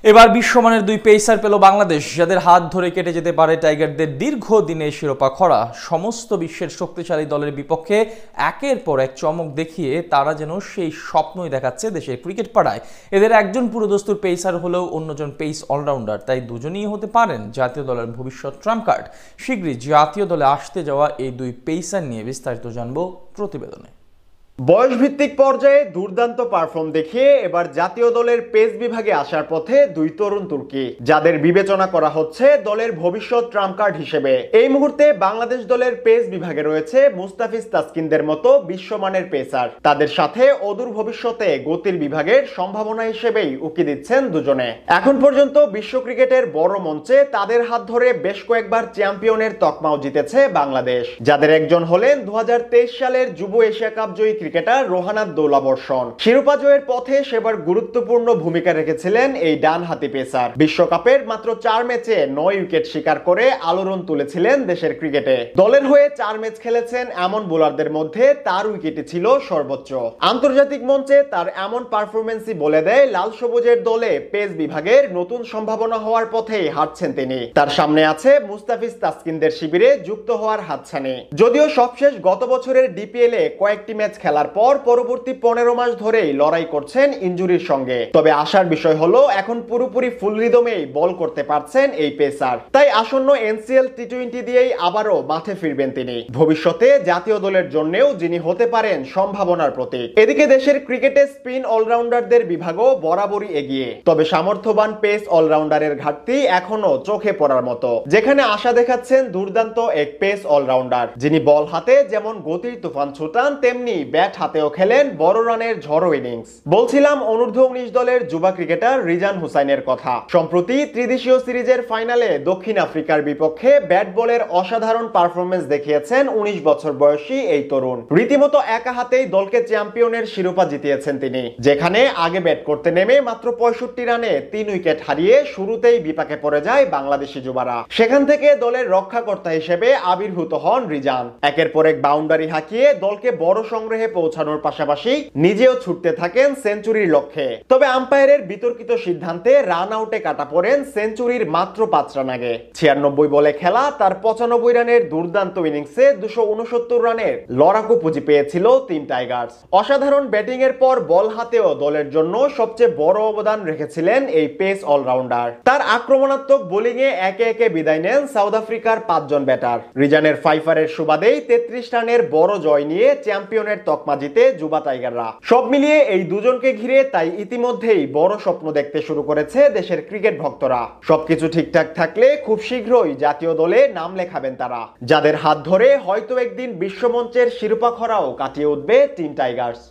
এবার বিশ্বমানের দুই পেসার পেল বাংলাদেশ, যাদের হাত ধরে কেটে যেতে পারে টাইগারদের দীর্ঘদিনের শিরোপা খরা। সমস্ত বিশ্বের শক্তিশালী দলের বিপক্ষে একের পর এক চমক দেখিয়ে তারা যেন সেই স্বপ্নই দেখাচ্ছে দেশের ক্রিকেট পাড়ায়। এদের একজন পুরোদস্তুর পেসার হলেও অন্যজন পেস অলরাউন্ডার, তাই দুজনেই হতে পারেন জাতীয় দলের ভবিষ্যৎ ট্রাম্প কার্ড। শীঘ্রই জাতীয় দলে আসতে যাওয়া এই দুই পেসার নিয়ে বিস্তারিত জানবো প্রতিবেদনে। বয়সভিত্তিক পর্যায়ে দুর্দান্ত পারফর্ম দেখিয়ে এবার জাতীয় দলের পেস বিভাগে আসার পথে দুই তরুণ তুর্কি, যাদের বিবেচনা করা হচ্ছে দলের ভবিষ্যৎ ট্রাম্প কার্ড হিসেবে। এই মুহূর্তে বাংলাদেশ দলের পেস বিভাগে রয়েছে মুস্তাফিজ তাসকিনদের মতো বিশ্বমানের পেসার। তাদের সাথে অদূর ভবিষ্যতে গতির বিভাগের সম্ভাবনা হিসেবেই উকি দিচ্ছেন দুজনে। এখন পর্যন্ত বিশ্ব ক্রিকেটের বড় মঞ্চে তাদের হাত ধরে বেশ কয়েকবার চ্যাম্পিয়নের তকমাও জিতেছে বাংলাদেশ, যাদের একজন হলেন 2023 সালের যুব এশিয়া কাপ জয়ী ক্রিকেটার রোহানাত দৌলাবর্ষণ। শিরোপা জয়ের পথে সেবার গুরুত্বপূর্ণ ভূমিকা রেখেছিলেন এই ডানহাতি পেসার। বিশ্বকাপের মাত্র 4 ম্যাচে 9 উইকেট শিকার করে আলোড়ন তুলেছিলেন দেশের ক্রিকেটে। দলের হয়ে 4 ম্যাচ খেলেছেন এমন বোলারদের মধ্যে তার উইকেটই ছিল সর্বোচ্চ। আন্তর্জাতিক মঞ্চে তার এমন পারফরমেন্সই বলে দেয় লাল সবুজের দলে পেস বিভাগের নতুন সম্ভাবনা হওয়ার পথেই হাঁটছেন তিনি। তার সামনে আছে মুস্তাফিজ তাসকিনদের শিবিরে যুক্ত হওয়ার হাতছানি। যদিও সবশেষ গত বছরের ডিপিএল এ কয়েকটি ম্যাচ খেলার পর পরবর্তী 15 মাস ধরেই লড়াই করছেন ইনজুরির সঙ্গে। তবে আশার বিষয় হলো এখন পুরোপুরি ফুল রিদমেই বল করতে পারছেন এই পেসার। তাই আসন্ন এনসিএল টি20 দিয়েই আবারও মাঠে ফিরবেন তিনি। ভবিষ্যতে জাতীয় দলের জন্যও যিনি হতে পারেন সম্ভাবনার প্রতীক। এদিকে দেশের ক্রিকেটে স্পিন অলরাউন্ডারদের বিভাগও বরাবরই এগিয়ে, তবে সামর্থ্যবান পেস অলরাউন্ডারের ঘাটতি এখনো চোখে পড়ার মতো। যেখানে আশা দেখাচ্ছেন দুর্দান্ত এক পেস অলরাউন্ডার, যিনি বল হাতে যেমন গতির তুফান ছুটান, তেমনি ব্যাট হাতেও খেলেন বড় রানের ঝড়ো ইনিংস। বলছিলাম অনূর্ধ্ব 19 দলের যুবা ক্রিকেটার রিজান হুসাইনের কথা। সম্প্রতি ত্রিদেশীয় সিরিজের ফাইনালে দক্ষিণ আফ্রিকার বিপক্ষে ব্যাট বলের অসাধারণ পারফরমেন্স দেখিয়েছেন 19 বছর বয়সী এই তরুণ। রীতিমতো একা হাতেই দলকে চ্যাম্পিয়নের শিরোপা জিতিয়েছেন তিনি, যেখানে আগে ব্যাট করতে নেমে মাত্র 65 রানে 3 উইকেট হারিয়ে শুরুতেই বিপাকে পড়ে যায় বাংলাদেশি যুবারা। সেখান থেকে দলের রক্ষাকর্তা হিসেবে আবির্ভূত হন রিজান। একের পর এক বাউন্ডারি হাঁকিয়ে দলকে বড় সংগ্রহে পৌঁছানোর পাশাপাশি নিজেও ছুটতে থাকেন সেঞ্চুরির লক্ষ্যে। তবে আম্পায়ারের বিতর্কিত সিদ্ধান্তে রান আউটে কাটা পড়েন সেঞ্চুরির মাত্র 5 রান আগে। 96 বলে খেলা তার 95 রানের দুর্দান্ত ইনিংসে 269 রানের লড়াকু পুঁজি পেয়েছিল টিম টাইগার্স। অসাধারণ ব্যাটিং এর পর বল হাতেও দলের জন্য সবচেয়ে বড় অবদান রেখেছিলেন এই পেস অলরাউন্ডার। তার আক্রমণাত্মক বোলিং এ একে একে বিদায় নেন সাউথ আফ্রিকার 5 জন ব্যাটার। রিজানের ফাইফারের সুবাদেই 33 রানের বড় জয় নিয়ে চ্যাম্পিয়নের তকমা জিতে যুবা টাইগাররা। সব মিলিয়ে এই দুজনকে ঘিরে তাই ইতিমধ্যেই বড় স্বপ্ন দেখতে শুরু করেছে দেশের ক্রিকেট ভক্তরা। সবকিছু ঠিকঠাক থাকলে খুব শীঘ্রই জাতীয় দলে নাম লেখাবেন তারা, যাদের হাত ধরে হয়তো একদিন বিশ্বমঞ্চের শিরোপা খরাও কাটিয়ে উঠবে টিম টাইগার্স।